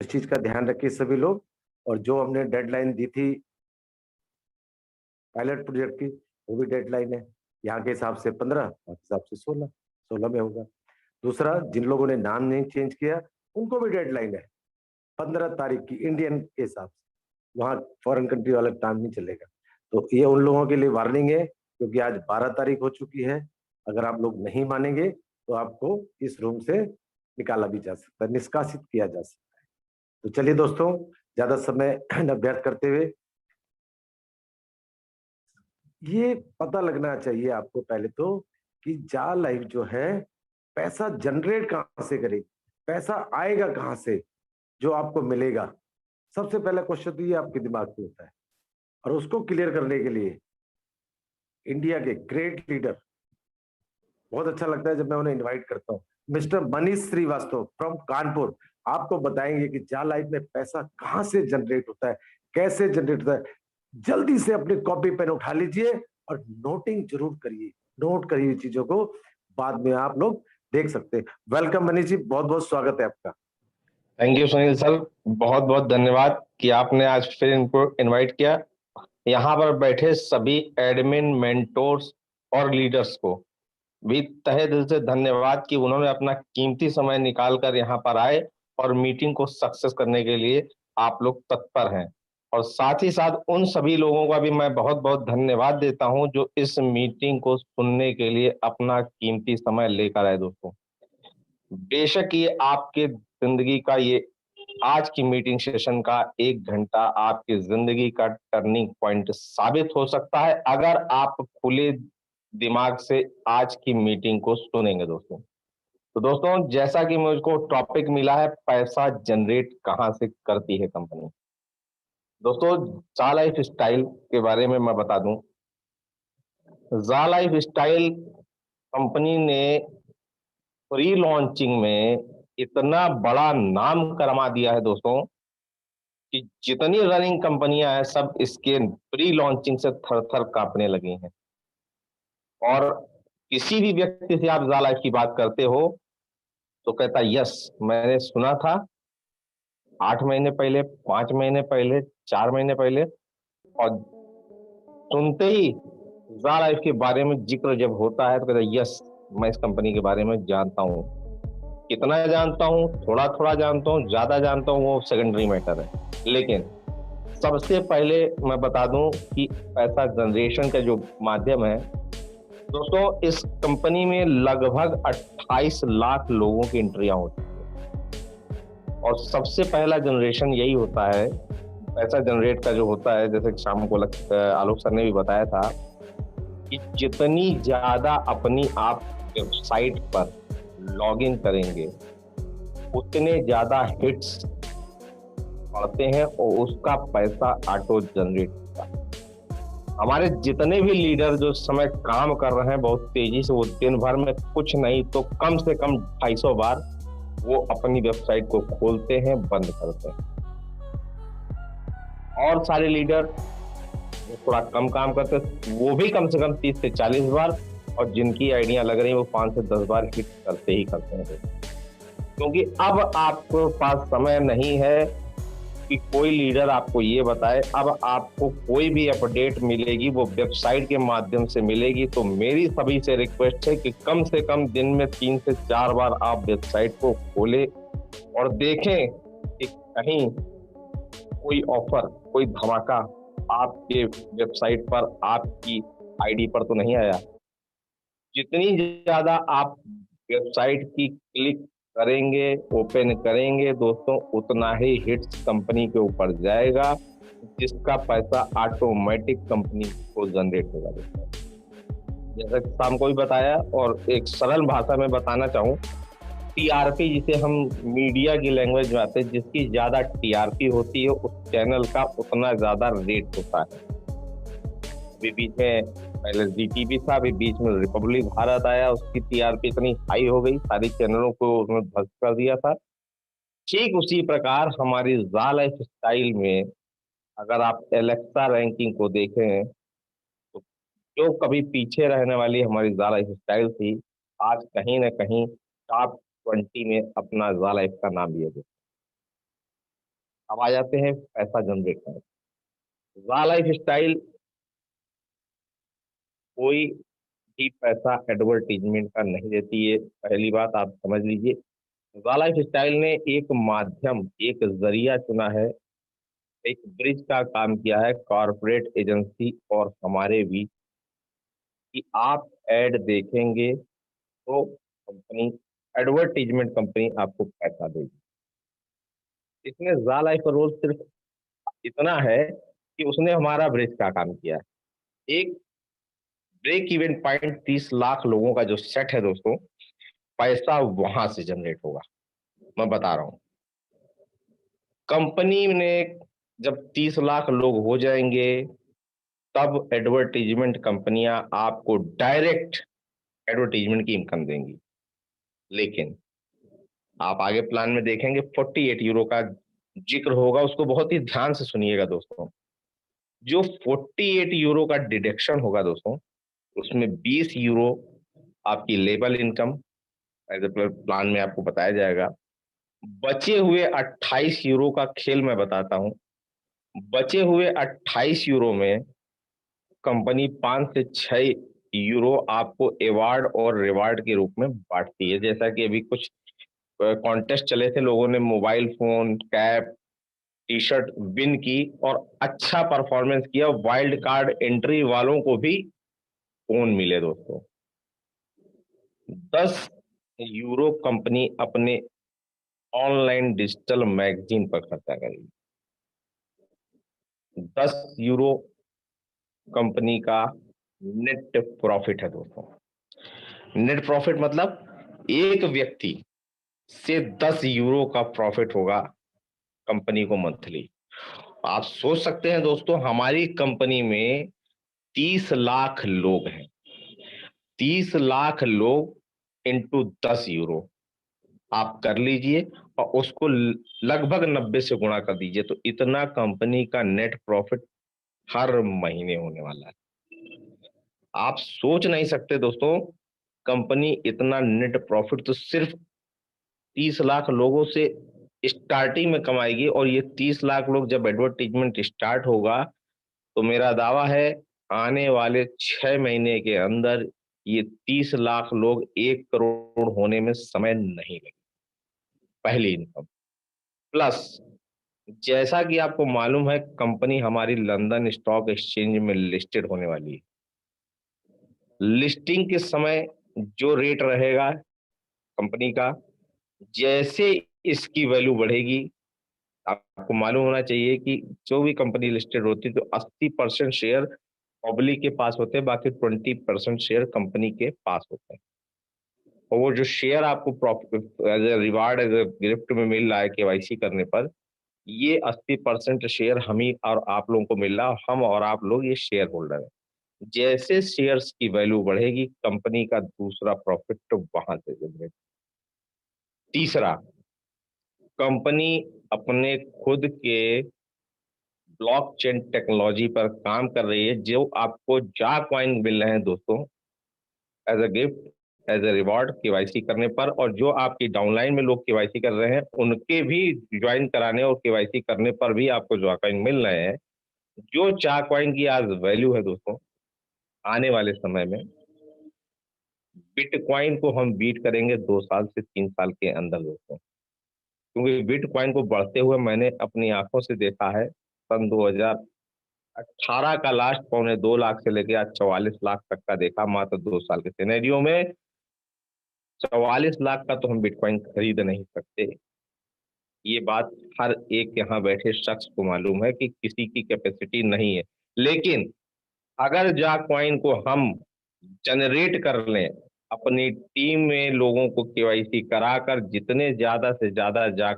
इस चीज का ध्यान रखिए सभी लोग। और जो हमने डेडलाइन दी थी पायलट प्रोजेक्ट की, वो भी डेडलाइन है। यहाँ के हिसाब से 15, और हिसाब से 16 में होगा। दूसरा, जिन लोगों ने नाम नहीं चेंज किया उनको भी डेडलाइन है 15 तारीख की इंडियन के हिसाब से। वहाँ फॉरेन कंट्री वाला टाइम नहीं चलेगा। तो ये उन लोगों के लिए वार्निंग है, क्योंकि आज 12 तारीख हो चुकी है। अगर आप लोग नहीं मानेंगे तो आपको इस रूम से निकाला भी जा सकता है, निष्कासित किया जा सकता है। तो चलिए दोस्तों, ज्यादा समय न व्यर्थ करते हुए, ये पता लगना चाहिए आपको पहले तो कि जा लाइफ जो है पैसा जनरेट कहां से करेगी, पैसा आएगा कहां से जो आपको मिलेगा। सबसे पहला क्वेश्चन तो ये आपके दिमाग में होता है। और उसको क्लियर करने के लिए इंडिया के ग्रेट लीडर, बहुत अच्छा लगता है जब मैं उन्हें इनवाइट करता हूँ, मिस्टर मनीष श्रीवास्तव फ्रॉम कानपुर, आपको बताएंगे कि जा लाइफ में पैसा कहां से जनरेट होता है, कैसे जनरेट होता है। जल्दी से अपनी कॉपी पेन उठा लीजिए और नोटिंग जरूर करिए, नोट करिए चीजों को, बाद में आप लोग देख सकते हैं। वेलकम मनीष जी, बहुत बहुत स्वागत है आपका। थैंक यू सुनील सर, बहुत बहुत धन्यवाद कि आपने आज फिर इनको इनवाइट किया। यहाँ पर बैठे सभी एडमिन, मेंटोर्स और लीडर्स को भी तहे दिल से धन्यवाद कि उन्होंने अपना कीमती समय निकाल कर यहाँ पर आए और मीटिंग को सक्सेस करने के लिए आप लोग तत्पर हैं। और साथ ही साथ उन सभी लोगों का भी मैं बहुत बहुत धन्यवाद देता हूं जो इस मीटिंग को सुनने के लिए अपना कीमती समय लेकर आए। दोस्तों, बेशक ये आपके जिंदगी का, ये आज की मीटिंग सेशन का 1 घंटा आपकी जिंदगी का टर्निंग पॉइंट साबित हो सकता है अगर आप खुले दिमाग से आज की मीटिंग को सुनेंगे। दोस्तों, जैसा कि मुझको टॉपिक मिला है, पैसा जनरेट कहां से करती है कंपनी। दोस्तों, जा लाइफ स्टाइल के बारे में मैं बता दूं। जा लाइफ स्टाइल कंपनी ने प्री लॉन्चिंग में इतना बड़ा नाम करमा दिया है दोस्तों कि जितनी रनिंग कंपनियां हैं सब इसके प्री लॉन्चिंग से थर थर कांपने लगी हैं। और किसी भी व्यक्ति से आप जा लाइफ की बात करते हो तो कहता यस, मैंने सुना था 8 महीने पहले, 5 महीने पहले, 4 महीने पहले। और सुनते ही जा लाइफ के बारे में जिक्र जब होता है तो कहता यस, मैं इस कंपनी के बारे में जानता हूँ। कितना जानता हूँ, थोड़ा थोड़ा जानता हूँ, ज्यादा जानता हूँ, वो सेकेंडरी मैटर है। लेकिन सबसे पहले मैं बता दूं कि पैसा जनरेशन का जो माध्यम है दोस्तों, इस कंपनी में लगभग 28 लाख लोगों की एंट्रियां होती है। और सबसे पहला जनरेशन यही होता है, पैसा जनरेट का जो होता है, जैसे शाम को आलोक सर ने भी बताया था कि जितनी ज्यादा अपनी आप वेबसाइट पर लॉगिन करेंगे उतने ज्यादा हिट्स पढ़ते हैं और उसका पैसा ऑटो जनरेट होता है। हमारे जितने भी लीडर जो समय काम कर रहे हैं बहुत तेजी से, वो दिन भर में कुछ नहीं तो कम से कम 250 बार वो अपनी वेबसाइट को खोलते हैं, बंद करते हैं। और सारे लीडर थोड़ा कम काम करते हैं, वो भी कम से कम 30 से 40 बार, और जिनकी आइडिया लग रही है वो 5 से 10 बार हिट करते ही करते हैं। क्योंकि अब आपके पास समय नहीं है कि कोई लीडर आपको ये बताए। अब आपको कोई भी अपडेट मिलेगी वो वेबसाइट के माध्यम से मिलेगी। तो मेरी सभी से रिक्वेस्ट है कि कम से कम दिन में 3 से 4 बार आप वेबसाइट को खोलें और देखें कि कहीं कोई ऑफर, कोई धमाका आपके वेबसाइट पर, आपकी आईडी पर तो नहीं आया। जितनी ज्यादा आप वेबसाइट की क्लिक करेंगे, ओपन करेंगे दोस्तों, उतना ही हिट्स कंपनी के ऊपर जाएगा, जिसका पैसा ऑटोमेटिक कंपनी को जनरेट होगा। जैसा कि शाम को भी बताया और एक सरल भाषा में बताना चाहूँ, टीआरपी जिसे हम मीडिया की लैंग्वेज में आते हैं, जिसकी ज्यादा टीआरपी होती है उस चैनल का उतना ज्यादा रेट होता है। अभी बीच में पहले जीटीवी था, अभी बीच में रिपब्लिक भारत आया, उसकी टीआरपी इतनी हाई हो गई, सारी चैनलों को उसने ध्वस्त कर दिया था। ठीक उसी प्रकार हमारी जा लाइफ स्टाइल में अगर आप एलेक्सा रैंकिंग को देखें तो जो कभी पीछे रहने वाली हमारी जा लाइफ स्टाइल थी, आज कहीं ना कहीं टॉप 20 में अपना जा लाइफ का नाम लिया गया। अब आ जाते हैं पैसा जनरेट करने। रा लाइफ स्टाइल कोई भी पैसा एडवर्टीजमेंट का नहीं देती है, पहली बात आप समझ लीजिए। रा लाइफ स्टाइल ने एक माध्यम, एक जरिया चुना है, एक ब्रिज का काम किया है कॉरपोरेट एजेंसी और हमारे बीच, कि आप एड देखेंगे तो कंपनी, एडवर्टीजमेंट कंपनी आपको पैसा देगी। इसमें रा लाइफ का रोल सिर्फ इतना है कि उसने हमारा ब्रिज का काम किया है। एक ब्रेक इवन पॉइंट 30 लाख लोगों का जो सेट है दोस्तों, पैसा वहां से जनरेट होगा। मैं बता रहा हूं, कंपनी ने जब 30 लाख लोग हो जाएंगे, तब एडवर्टीजमेंट कंपनियां आपको डायरेक्ट एडवर्टीजमेंट की इनकम देंगी। लेकिन आप आगे प्लान में देखेंगे 48 यूरो का जिक्र होगा, उसको बहुत ही ध्यान से सुनिएगा दोस्तों। जो 48 यूरो का डिडक्शन होगा दोस्तों, उसमें 20 यूरो आपकी लेबल इनकम एज ए प्लान में आपको बताया जाएगा। बचे हुए 28 यूरो का खेल मैं बताता हूं। बचे हुए 28 यूरो में कंपनी 5 से 6 यूरो आपको अवार्ड और रिवार्ड के रूप में बांटती है। जैसा कि अभी कुछ कॉन्टेस्ट चले थे, लोगों ने mobile phone, cap, T shirt win की और अच्छा परफॉर्मेंस किया, वाइल्ड कार्ड एंट्री वालों को भी फोन मिले दोस्तों। 10 यूरो कंपनी अपने ऑनलाइन डिजिटल मैगजीन पर खर्चा करेगी। 10 यूरो कंपनी का नेट प्रॉफिट है दोस्तों। नेट प्रॉफिट मतलब एक व्यक्ति से 10 यूरो का प्रॉफिट होगा कंपनी को मंथली। आप सोच सकते हैं दोस्तों, हमारी कंपनी में 30 लाख लोग हैं। 30 लाख लोग इंटू 10 यूरो आप कर लीजिए और उसको लगभग 90 से गुणा कर दीजिए, तो इतना कंपनी का नेट प्रॉफिट हर महीने होने वाला है। आप सोच नहीं सकते दोस्तों, कंपनी इतना नेट प्रॉफिट तो सिर्फ 30 लाख लोगों से स्टार्टिंग में कमाएगी। और ये 30 लाख लोग जब एडवर्टीजमेंट स्टार्ट होगा, तो मेरा दावा है आने वाले 6 महीने के अंदर ये 30 लाख लोग 1 करोड़ होने में समय नहीं लगेगा। पहली इनकम प्लस, जैसा कि आपको मालूम है कंपनी हमारी लंदन स्टॉक एक्सचेंज में लिस्टेड होने वाली है। लिस्टिंग के समय जो रेट रहेगा कंपनी का, जैसे इसकी वैल्यू बढ़ेगी, आपको मालूम होना चाहिए कि जो भी कंपनी लिस्टेड होती है तो 80% शेयर पब्लिक के पास होते हैं, बाकी 20% शेयर कंपनी के पास होते हैं। और वो जो शेयर आपको profit as a reward, as a gift में मिल रहा है केवाईसी करने पर, ये 80% शेयर हम ही और आप लोगों को मिल रहा है। हम और आप लोग ये शेयर होल्डर है। जैसे शेयर्स की वैल्यू बढ़ेगी, कंपनी का दूसरा प्रॉफिट तो वहां से जनरेट। तीसरा, कंपनी अपने खुद के ब्लॉकचेन टेक्नोलॉजी पर काम कर रही है, जो आपको जा कॉइन मिल रहे हैं दोस्तों as a gift, as a reward KYC करने पर। और जो आपकी डाउनलाइन में लोग केवाईसी कर रहे हैं, उनके भी ज्वाइन कराने और केवाईसी करने पर भी आपको जा कॉइन मिल रहे हैं। जो चा कॉइन की आज वैल्यू है दोस्तों, आने वाले समय में बिटकॉइन को हम बीट करेंगे 2 साल से 3 साल के अंदर दोस्तों। क्योंकि बिटकॉइन को बढ़ते हुए मैंने अपनी आंखों से देखा है। सन 2018 का लास्ट 2.25 लाख से लेकर आज 44 लाख तक का देखा, मात्र 2 साल के सिनेरियो में। 44 लाख का तो हम बिटकॉइन खरीद नहीं सकते। ये बात हर एक यहाँ बैठे शख्स को मालूम है कि किसी की कैपेसिटी नहीं है। लेकिन अगर जा कॉइन को हम जनरेट कर लें, अपनी टीम में लोगों को केवाईसी कराकर जितने ज्यादा से ज्यादा जा